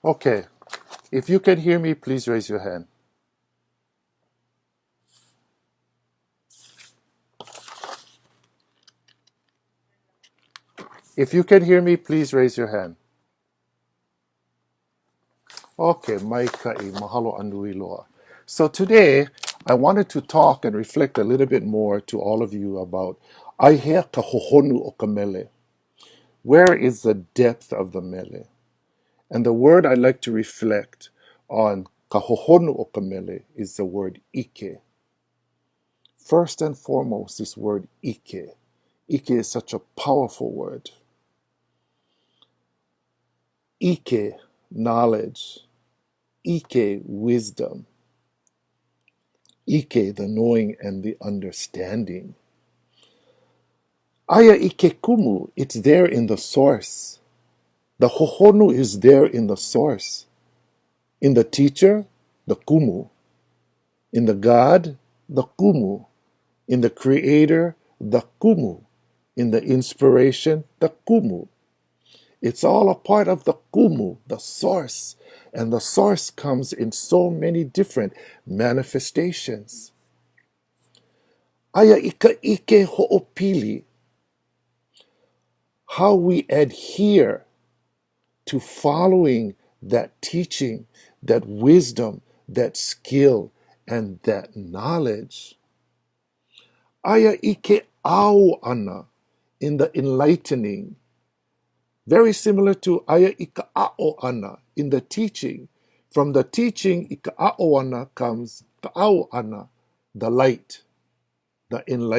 Okay, if you can hear me, please raise your hand. If you can hear me, please raise your hand. Okay, maikai, mahalo anui loa. So today, I wanted to talk and reflect a little bit more to all of you about Aihea ka hohonu o ka mele. Where is the depth of the mele? And the word I like to reflect on ka hohonu o ka mele is the word ʻIKE. First and foremost, this word ʻIKE. ʻIKE is such a powerful word. ʻIKE, knowledge. ʻIKE, wisdom. ʻIKE, the knowing and the understanding. Aya ʻIKE kumu, it's there in the source. The hohonu is there in the source. In the teacher, the kumu. In the God, the kumu. In the creator, the kumu. In the inspiration, the kumu. It's all a part of the kumu, the source. And the source comes in so many different manifestations. Aya ika ike ho'opili. How we adhere to following that teaching, that wisdom, that skill, and that knowledge. Aya ike au ana, in the enlightening. Very similar to aya ika a'o ana, in the teaching. From the teaching, ika a'o ana comes ka'au ana, the light, the enlightenment.